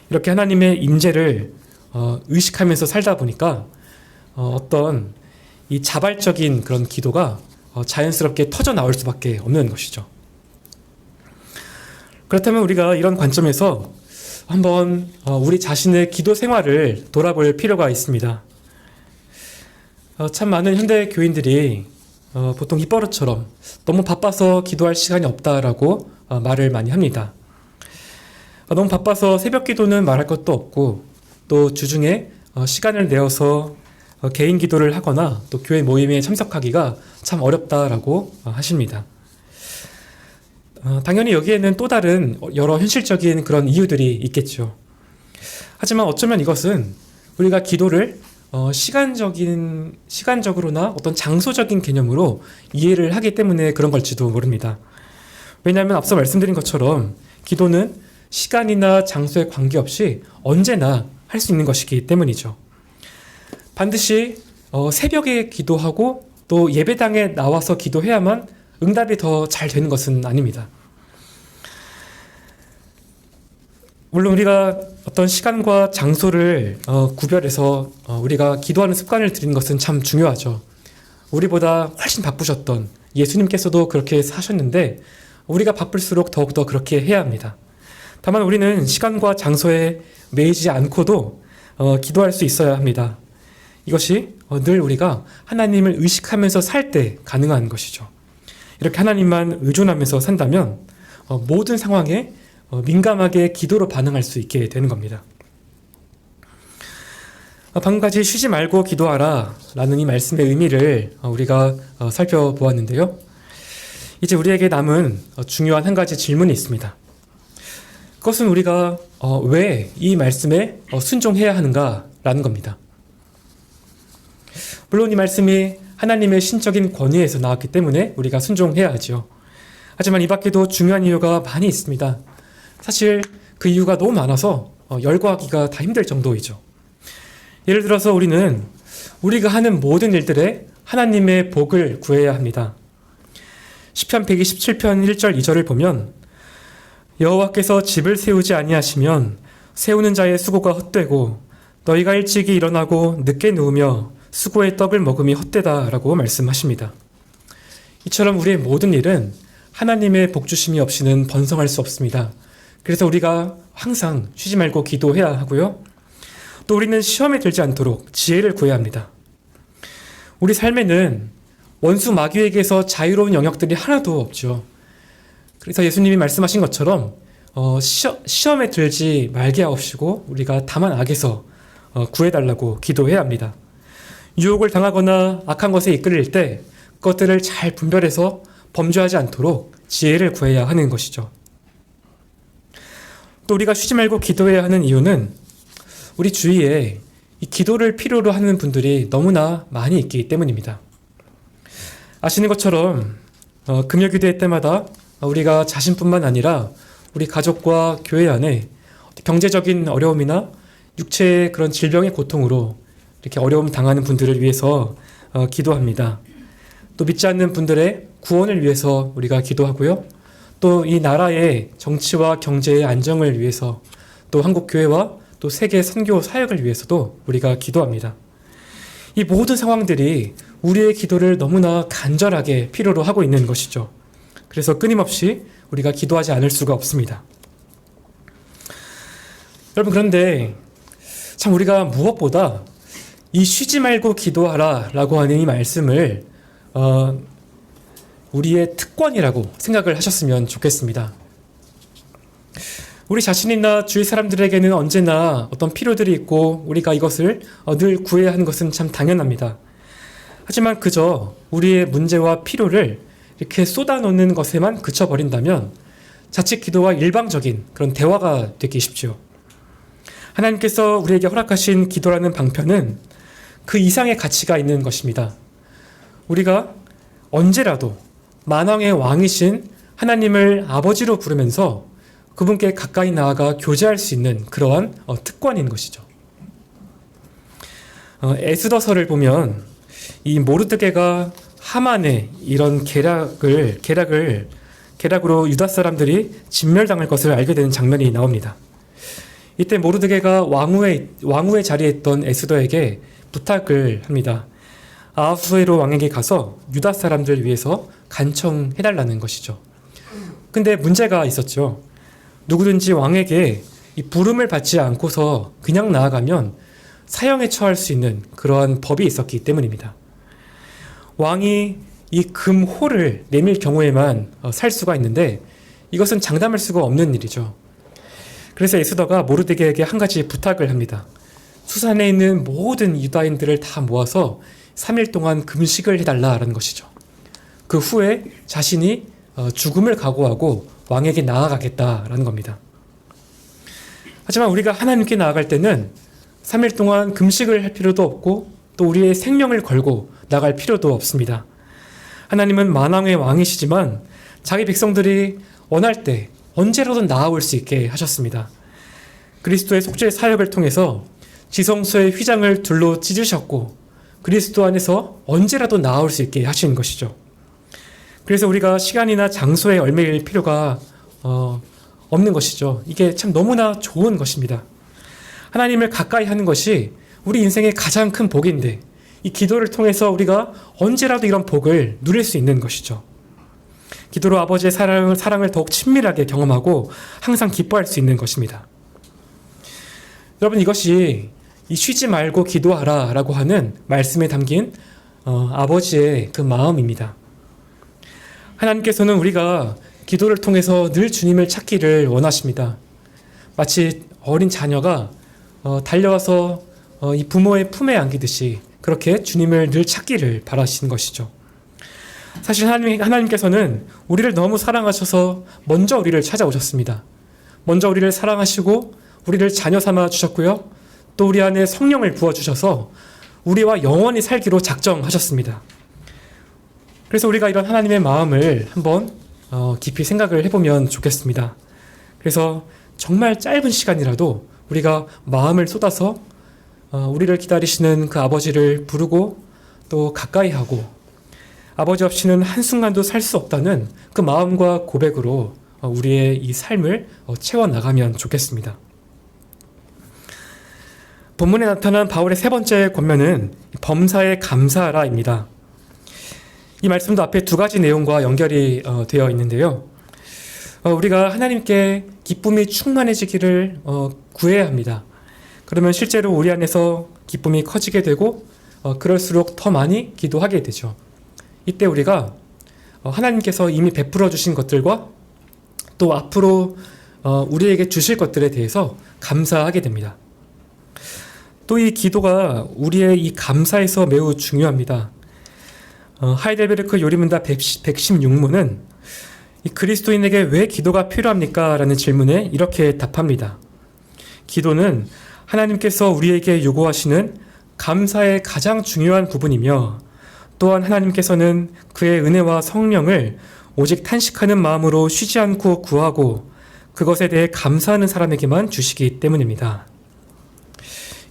이렇게 하나님의 임재를 의식하면서 살다 보니까 어떤 이 자발적인 그런 기도가 자연스럽게 터져 나올 수밖에 없는 것이죠. 그렇다면 우리가 이런 관점에서 한번 우리 자신의 기도 생활을 돌아볼 필요가 있습니다. 참 많은 현대 교인들이 보통 입버릇처럼 너무 바빠서 기도할 시간이 없다라고 말을 많이 합니다. 너무 바빠서 새벽 기도는 말할 것도 없고 또 주중에 시간을 내어서 개인 기도를 하거나 또 교회 모임에 참석하기가 참 어렵다라고 하십니다. 당연히 여기에는 또 다른 여러 현실적인 그런 이유들이 있겠죠. 하지만 어쩌면 이것은 우리가 기도를 시간적으로나 어떤 장소적인 개념으로 이해를 하기 때문에 그런 걸지도 모릅니다. 왜냐하면 앞서 말씀드린 것처럼 기도는 시간이나 장소에 관계없이 언제나 할 수 있는 것이기 때문이죠. 반드시 새벽에 기도하고 또 예배당에 나와서 기도해야만 응답이 더 잘 되는 것은 아닙니다. 물론 우리가 어떤 시간과 장소를 구별해서 우리가 기도하는 습관을 들이는 것은 참 중요하죠. 우리보다 훨씬 바쁘셨던 예수님께서도 그렇게 사셨는데 우리가 바쁠수록 더욱더 그렇게 해야 합니다. 다만 우리는 시간과 장소에 매이지 않고도 기도할 수 있어야 합니다. 이것이 늘 우리가 하나님을 의식하면서 살 때 가능한 것이죠. 이렇게 하나님만 의존하면서 산다면 모든 상황에 민감하게 기도로 반응할 수 있게 되는 겁니다. 방금까지 쉬지 말고 기도하라 라는 이 말씀의 의미를 우리가 살펴보았는데요. 이제 우리에게 남은 중요한 한 가지 질문이 있습니다. 그것은 우리가 왜 이 말씀에 순종해야 하는가 라는 겁니다. 물론 이 말씀이 하나님의 신적인 권위에서 나왔기 때문에 우리가 순종해야 하죠. 하지만 이 밖에도 중요한 이유가 많이 있습니다. 사실 그 이유가 너무 많아서 열거하기가 다 힘들 정도이죠. 예를 들어서 우리는 우리가 하는 모든 일들에 하나님의 복을 구해야 합니다. 시편 127편 1절 2절을 보면 여호와께서 집을 세우지 아니하시면 세우는 자의 수고가 헛되고 너희가 일찍이 일어나고 늦게 누우며 수고의 떡을 먹음이 헛되다라고 말씀하십니다. 이처럼 우리의 모든 일은 하나님의 복주심이 없이는 번성할 수 없습니다. 그래서 우리가 항상 쉬지 말고 기도해야 하고요. 또 우리는 시험에 들지 않도록 지혜를 구해야 합니다. 우리 삶에는 원수 마귀에게서 자유로운 영역들이 하나도 없죠. 그래서 예수님이 말씀하신 것처럼 시험에 들지 말게 하옵시고 우리가 다만 악에서 구해달라고 기도해야 합니다. 유혹을 당하거나 악한 것에 이끌릴 때 그것들을 잘 분별해서 범죄하지 않도록 지혜를 구해야 하는 것이죠. 또 우리가 쉬지 말고 기도해야 하는 이유는 우리 주위에 이 기도를 필요로 하는 분들이 너무나 많이 있기 때문입니다. 아시는 것처럼 금요기도회 때마다 우리가 자신뿐만 아니라 우리 가족과 교회 안에 경제적인 어려움이나 육체의 그런 질병의 고통으로 이렇게 어려움 당하는 분들을 위해서 기도합니다. 또 믿지 않는 분들의 구원을 위해서 우리가 기도하고요. 또 이 나라의 정치와 경제의 안정을 위해서, 또 한국교회와 또 세계 선교 사역을 위해서도 우리가 기도합니다. 이 모든 상황들이 우리의 기도를 너무나 간절하게 필요로 하고 있는 것이죠. 그래서 끊임없이 우리가 기도하지 않을 수가 없습니다. 여러분, 그런데 참 우리가 무엇보다 이 쉬지 말고 기도하라 라고 하는 이 말씀을 우리의 특권이라고 생각을 하셨으면 좋겠습니다. 우리 자신이나 주위 사람들에게는 언제나 어떤 필요들이 있고 우리가 이것을 늘 구해야 하는 것은 참 당연합니다. 하지만 그저 우리의 문제와 필요를 이렇게 쏟아놓는 것에만 그쳐버린다면 자칫 기도가 일방적인 그런 대화가 되기 쉽죠. 하나님께서 우리에게 허락하신 기도라는 방편은 그 이상의 가치가 있는 것입니다. 우리가 언제라도 만왕의 왕이신 하나님을 아버지로 부르면서 그분께 가까이 나아가 교제할 수 있는 그러한 특권인 것이죠. 에스더서를 보면 이 모르드게가 하만의 이런 계략으로 유다 사람들이 진멸당할 것을 알게 되는 장면이 나옵니다. 이때 모르드게가 왕후의 자리에 있던 에스더에게 부탁을 합니다. 아하수에로 왕에게 가서 유다 사람들을 위해서 간청해달라는 것이죠. 근데 문제가 있었죠. 누구든지 왕에게 이 부름을 받지 않고서 그냥 나아가면 사형에 처할 수 있는 그러한 법이 있었기 때문입니다. 왕이 이 금호를 내밀 경우에만 살 수가 있는데 이것은 장담할 수가 없는 일이죠. 그래서 에스더가 모르드게에게 한 가지 부탁을 합니다. 수산에 있는 모든 유다인들을 다 모아서 3일 동안 금식을 해달라는 것이죠. 그 후에 자신이 죽음을 각오하고 왕에게 나아가겠다라는 겁니다. 하지만 우리가 하나님께 나아갈 때는 3일 동안 금식을 할 필요도 없고 또 우리의 생명을 걸고 나갈 필요도 없습니다. 하나님은 만왕의 왕이시지만 자기 백성들이 원할 때 언제라도 나아올 수 있게 하셨습니다. 그리스도의 속죄 사역을 통해서 지성소의 휘장을 둘로 찢으셨고 그리스도 안에서 언제라도 나아올 수 있게 하신 것이죠. 그래서 우리가 시간이나 장소에 얽매일 필요가 없는 것이죠. 이게 참 너무나 좋은 것입니다. 하나님을 가까이 하는 것이 우리 인생의 가장 큰 복인데 이 기도를 통해서 우리가 언제라도 이런 복을 누릴 수 있는 것이죠. 기도로 아버지의 사랑을 더욱 친밀하게 경험하고 항상 기뻐할 수 있는 것입니다. 여러분, 이것이 이 쉬지 말고 기도하라 라고 하는 말씀에 담긴 아버지의 그 마음입니다. 하나님께서는 우리가 기도를 통해서 늘 주님을 찾기를 원하십니다. 마치 어린 자녀가 달려와서 이 부모의 품에 안기듯이 그렇게 주님을 늘 찾기를 바라시는 것이죠. 사실 하나님께서는 우리를 너무 사랑하셔서 먼저 우리를 찾아오셨습니다. 먼저 우리를 사랑하시고 우리를 자녀 삼아 주셨고요. 또 우리 안에 성령을 부어주셔서 우리와 영원히 살기로 작정하셨습니다. 그래서 우리가 이런 하나님의 마음을 한번 깊이 생각을 해보면 좋겠습니다. 그래서 정말 짧은 시간이라도 우리가 마음을 쏟아서 우리를 기다리시는 그 아버지를 부르고 또 가까이 하고 아버지 없이는 한순간도 살 수 없다는 그 마음과 고백으로 우리의 이 삶을 채워나가면 좋겠습니다. 본문에 나타난 바울의 세 번째 권면은 범사에 감사하라입니다. 이 말씀도 앞에 두 가지 내용과 연결이 되어 있는데요. 우리가 하나님께 기쁨이 충만해지기를 구해야 합니다. 그러면 실제로 우리 안에서 기쁨이 커지게 되고 그럴수록 더 많이 기도하게 되죠. 이때 우리가 하나님께서 이미 베풀어 주신 것들과 또 앞으로 우리에게 주실 것들에 대해서 감사하게 됩니다. 또 이 기도가 우리의 이 감사에서 매우 중요합니다. 하이델베르크 요리문답 116문은 이 그리스도인에게 왜 기도가 필요합니까? 라는 질문에 이렇게 답합니다. 기도는 하나님께서 우리에게 요구하시는 감사의 가장 중요한 부분이며 또한 하나님께서는 그의 은혜와 성령을 오직 탄식하는 마음으로 쉬지 않고 구하고 그것에 대해 감사하는 사람에게만 주시기 때문입니다.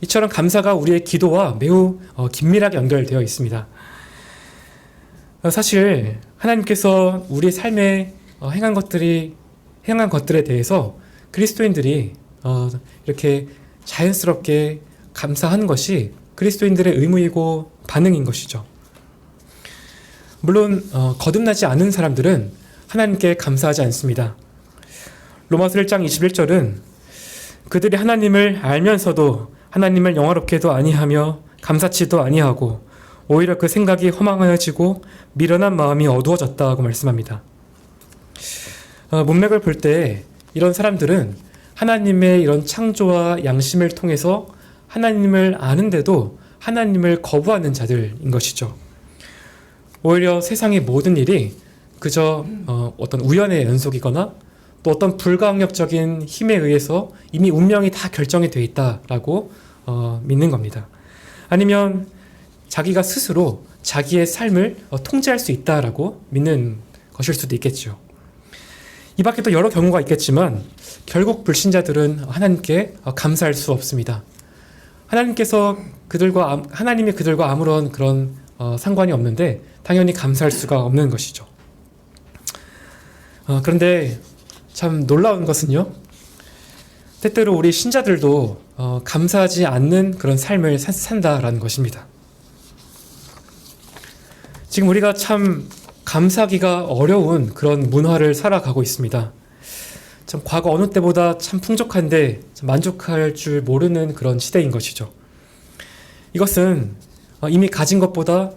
이처럼 감사가 우리의 기도와 매우 긴밀하게 연결되어 있습니다. 사실 하나님께서 우리의 삶에 행한 것들에 대해서 그리스도인들이 이렇게 자연스럽게 감사하는 것이 그리스도인들의 의무이고 반응인 것이죠. 물론 거듭나지 않은 사람들은 하나님께 감사하지 않습니다. 로마서 1장 21절은 그들이 하나님을 알면서도 하나님을 영화롭게도 아니하며 감사치도 아니하고 오히려 그 생각이 허망하여지고 미련한 마음이 어두워졌다고 말씀합니다. 문맥을 볼 때 이런 사람들은 하나님의 이런 창조와 양심을 통해서 하나님을 아는데도 하나님을 거부하는 자들인 것이죠. 오히려 세상의 모든 일이 그저 어떤 우연의 연속이거나 또 어떤 불가항력적인 힘에 의해서 이미 운명이 다 결정이 되어 있다라고 믿는 겁니다. 아니면 자기가 스스로 자기의 삶을 통제할 수 있다라고 믿는 것일 수도 있겠죠. 이 밖에 또 여러 경우가 있겠지만 결국 불신자들은 하나님께 감사할 수 없습니다. 하나님이 그들과 아무런 그런 상관이 없는데 당연히 감사할 수가 없는 것이죠. 그런데 참 놀라운 것은요, 때때로 우리 신자들도 감사하지 않는 그런 삶을 산다라는 것입니다. 지금 우리가 참 감사하기가 어려운 그런 문화를 살아가고 있습니다. 참 과거 어느 때보다 참 풍족한데 참 만족할 줄 모르는 그런 시대인 것이죠. 이것은 이미 가진 것보다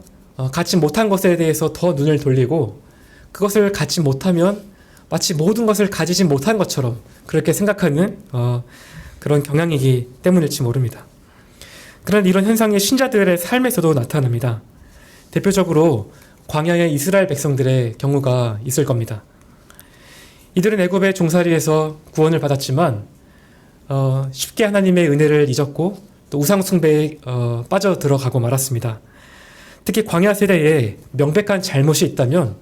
갖지 못한 것에 대해서 더 눈을 돌리고 그것을 갖지 못하면 마치 모든 것을 가지지 못한 것처럼 그렇게 생각하는 그런 경향이기 때문일지 모릅니다. 그런 이런 현상이 신자들의 삶에서도 나타납니다. 대표적으로 광야의 이스라엘 백성들의 경우가 있을 겁니다. 이들은 애굽의 종살이에서 구원을 받았지만 쉽게 하나님의 은혜를 잊었고 또 우상 숭배에 빠져들어가고 말았습니다. 특히 광야 세대에 명백한 잘못이 있다면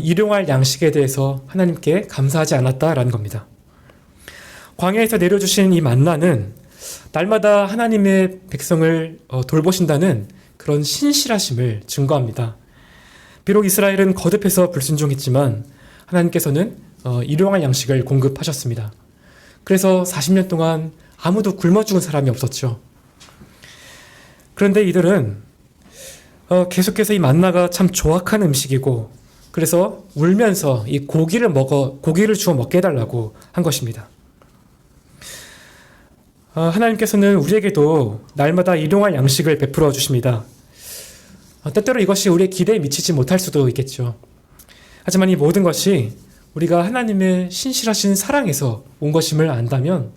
일용할 양식에 대해서 하나님께 감사하지 않았다라는 겁니다. 광야에서 내려주신 이 만나는 날마다 하나님의 백성을 돌보신다는 그런 신실하심을 증거합니다. 비록 이스라엘은 거듭해서 불순종했지만 하나님께서는 일용할 양식을 공급하셨습니다. 그래서 40년 동안 아무도 굶어 죽은 사람이 없었죠. 그런데 이들은 계속해서 이 만나가 참 조악한 음식이고 그래서 울면서 이 고기를 주워 먹게 해달라고 한 것입니다. 하나님께서는 우리에게도 날마다 일용할 양식을 베풀어 주십니다. 때때로 이것이 우리의 기대에 미치지 못할 수도 있겠죠. 하지만 이 모든 것이 우리가 하나님의 신실하신 사랑에서 온 것임을 안다면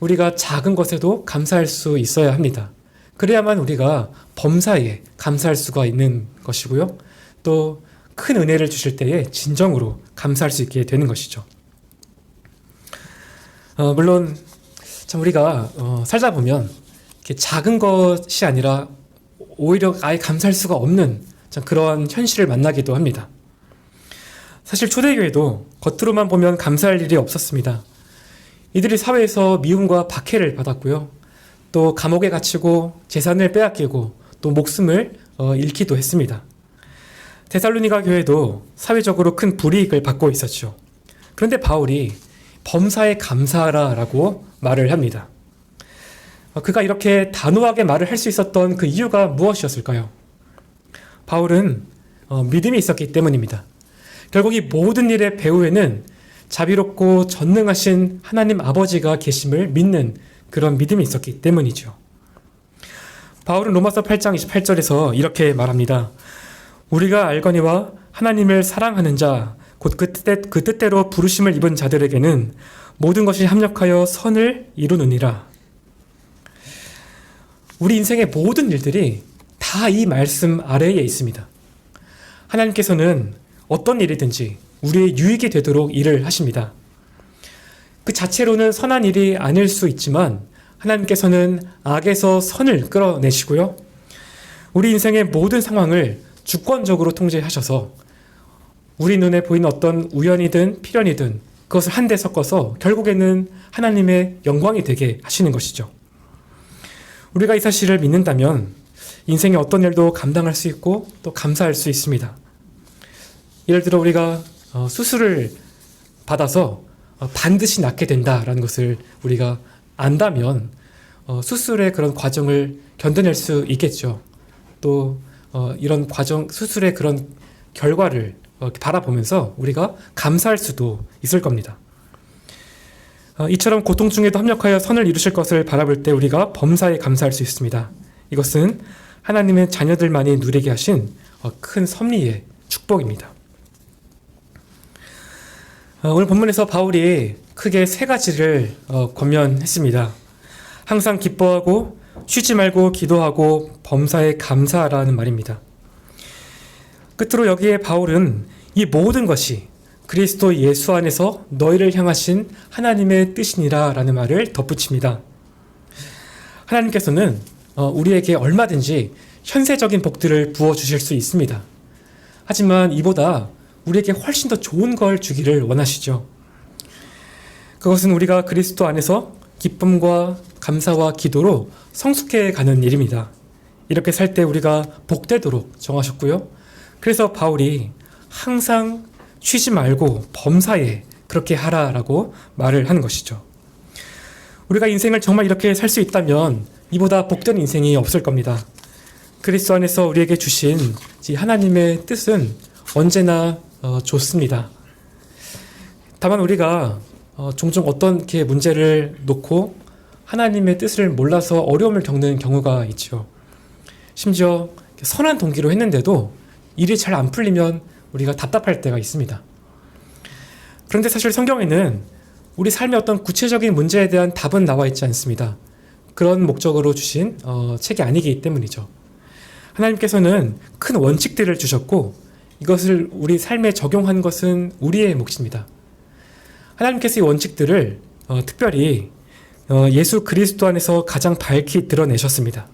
우리가 작은 것에도 감사할 수 있어야 합니다. 그래야만 우리가 범사에 감사할 수가 있는 것이고요. 또 큰 은혜를 주실 때에 진정으로 감사할 수 있게 되는 것이죠. 물론 참 우리가 살다 보면 이렇게 작은 것이 아니라 오히려 아예 감사할 수가 없는 참 그러한 현실을 만나기도 합니다. 사실 초대교회도 겉으로만 보면 감사할 일이 없었습니다. 이들이 사회에서 미움과 박해를 받았고요. 또 감옥에 갇히고 재산을 빼앗기고 또 목숨을 잃기도 했습니다. 데살로니가 교회도 사회적으로 큰 불이익을 받고 있었죠. 그런데 바울이 범사에 감사하라라고 말을 합니다. 그가 이렇게 단호하게 말을 할 수 있었던 그 이유가 무엇이었을까요? 바울은 믿음이 있었기 때문입니다. 결국 이 모든 일의 배후에는 자비롭고 전능하신 하나님 아버지가 계심을 믿는 그런 믿음이 있었기 때문이죠. 바울은 로마서 8장 28절에서 이렇게 말합니다. 우리가 알거니와 하나님을 사랑하는 자, 곧 그 뜻대로 부르심을 입은 자들에게는 모든 것이 합력하여 선을 이루느니라. 우리 인생의 모든 일들이 다 이 말씀 아래에 있습니다. 하나님께서는 어떤 일이든지 우리의 유익이 되도록 일을 하십니다. 그 자체로는 선한 일이 아닐 수 있지만 하나님께서는 악에서 선을 끌어내시고요. 우리 인생의 모든 상황을 주권적으로 통제하셔서 우리 눈에 보이는 어떤 우연이든 필연이든 그것을 한데 섞어서 결국에는 하나님의 영광이 되게 하시는 것이죠. 우리가 이 사실을 믿는다면 인생의 어떤 일도 감당할 수 있고 또 감사할 수 있습니다. 예를 들어 우리가 수술을 받아서 반드시 낫게 된다라는 것을 우리가 안다면 수술의 그런 과정을 견뎌낼 수 있겠죠. 또 이런 과정, 수술의 그런 결과를 바라보면서 우리가 감사할 수도 있을 겁니다. 이처럼 고통 중에도 합력하여 선을 이루실 것을 바라볼 때 우리가 범사에 감사할 수 있습니다. 이것은 하나님의 자녀들만이 누리게 하신 큰 섭리의 축복입니다. 오늘 본문에서 바울이 크게 세 가지를 권면했습니다. 항상 기뻐하고 쉬지 말고 기도하고 범사에 감사하라는 말입니다. 끝으로 여기에 바울은 이 모든 것이 그리스도 예수 안에서 너희를 향하신 하나님의 뜻이니라 라는 말을 덧붙입니다. 하나님께서는 우리에게 얼마든지 현세적인 복들을 부어주실 수 있습니다. 하지만 이보다 우리에게 훨씬 더 좋은 걸 주기를 원하시죠. 그것은 우리가 그리스도 안에서 기쁨과 감사와 기도로 성숙해 가는 일입니다. 이렇게 살 때 우리가 복되도록 정하셨고요. 그래서 바울이 항상 쉬지 말고 범사에 그렇게 하라라고 말을 하는 것이죠. 우리가 인생을 정말 이렇게 살 수 있다면 이보다 복된 인생이 없을 겁니다. 그리스도 안에서 우리에게 주신 하나님의 뜻은 언제나 좋습니다. 다만 우리가 종종 어떤 이렇게 문제를 놓고 하나님의 뜻을 몰라서 어려움을 겪는 경우가 있죠. 심지어 선한 동기로 했는데도 일이 잘 안 풀리면 우리가 답답할 때가 있습니다. 그런데 사실 성경에는 우리 삶의 어떤 구체적인 문제에 대한 답은 나와 있지 않습니다. 그런 목적으로 주신 책이 아니기 때문이죠. 하나님께서는 큰 원칙들을 주셨고 이것을 우리 삶에 적용한 것은 우리의 몫입니다. 하나님께서 이 원칙들을 특별히 예수 그리스도 안에서 가장 밝히 드러내셨습니다.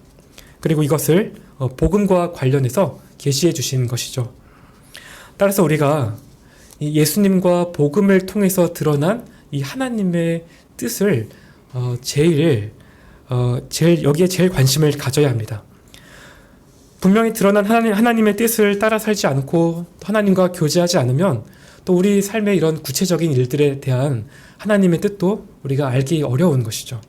그리고 이것을 복음과 관련해서 계시해 주신 것이죠. 따라서 우리가 이 예수님과 복음을 통해서 드러난 이 하나님의 뜻을 여기에 제일 관심을 가져야 합니다. 분명히 드러난 하나님의 뜻을 따라 살지 않고 하나님과 교제하지 않으면 또 우리 삶의 이런 구체적인 일들에 대한 하나님의 뜻도 우리가 알기 어려운 것이죠.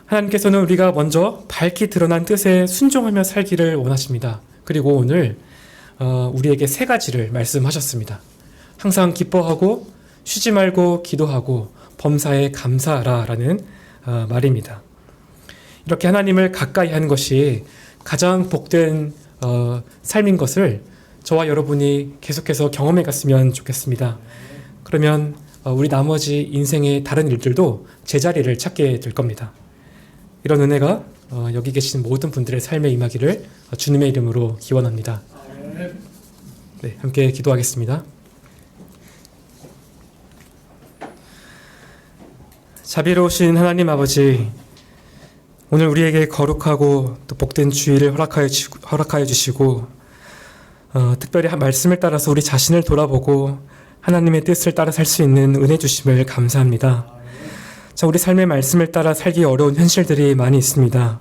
하나님께서는 우리가 먼저 밝히 드러난 뜻에 순종하며 살기를 원하십니다. 그리고 오늘 우리에게 세 가지를 말씀하셨습니다. 항상 기뻐하고 쉬지 말고 기도하고 범사에 감사하라 라는 말입니다. 이렇게 하나님을 가까이 하는 것이 가장 복된 삶인 것을 저와 여러분이 계속해서 경험해 갔으면 좋겠습니다. 그러면 우리 나머지 인생의 다른 일들도 제자리를 찾게 될 겁니다. 이런 은혜가 여기 계신 모든 분들의 삶에 임하기를 주님의 이름으로 기원합니다. 네, 함께 기도하겠습니다. 자비로우신 하나님 아버지, 오늘 우리에게 거룩하고 또 복된 주일을 허락하여 주시고 특별히 말씀을 따라서 우리 자신을 돌아보고 하나님의 뜻을 따라 살 수 있는 은혜 주심을 감사합니다. 자, 우리 삶의 말씀을 따라 살기 어려운 현실들이 많이 있습니다.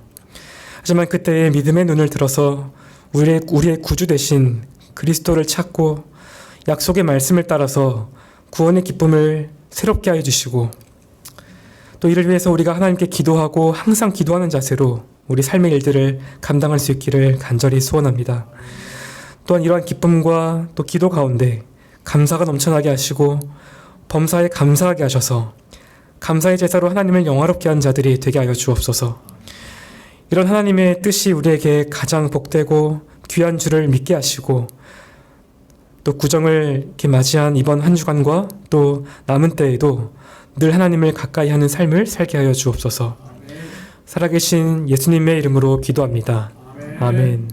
하지만 그때의 믿음의 눈을 들어서 우리의 구주 되신 그리스도를 찾고 약속의 말씀을 따라서 구원의 기쁨을 새롭게 하여 주시고 또 이를 위해서 우리가 하나님께 기도하고 항상 기도하는 자세로 우리 삶의 일들을 감당할 수 있기를 간절히 소원합니다. 또한 이러한 기쁨과 또 기도 가운데 감사가 넘쳐나게 하시고 범사에 감사하게 하셔서 감사의 제사로 하나님을 영화롭게 한 자들이 되게 하여 주옵소서. 이런 하나님의 뜻이 우리에게 가장 복되고 귀한 줄을 믿게 하시고 또 구정을 이렇게 맞이한 이번 한 주간과 또 남은 때에도 늘 하나님을 가까이 하는 삶을 살게 하여 주옵소서. 살아계신 예수님의 이름으로 기도합니다. 아멘.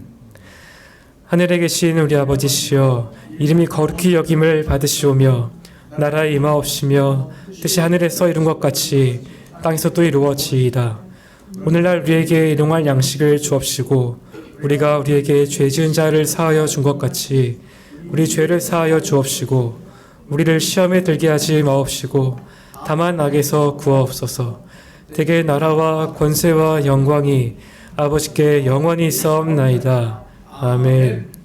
하늘에 계신 우리 아버지시여, 이름이 거룩히 여김을 받으시오며 나라에 임하옵시며 뜻이 하늘에서 이룬 것 같이 땅에서도 이루어지이다. 오늘날 우리에게 일용할 양식을 주옵시고 우리가 우리에게 죄 지은 자를 사하여 준 것 같이 우리 죄를 사하여 주옵시고 우리를 시험에 들게 하지 마옵시고 다만 악에서 구하옵소서. 대개 나라와 권세와 영광이 아버지께 영원히 있사옵나이다. 아멘.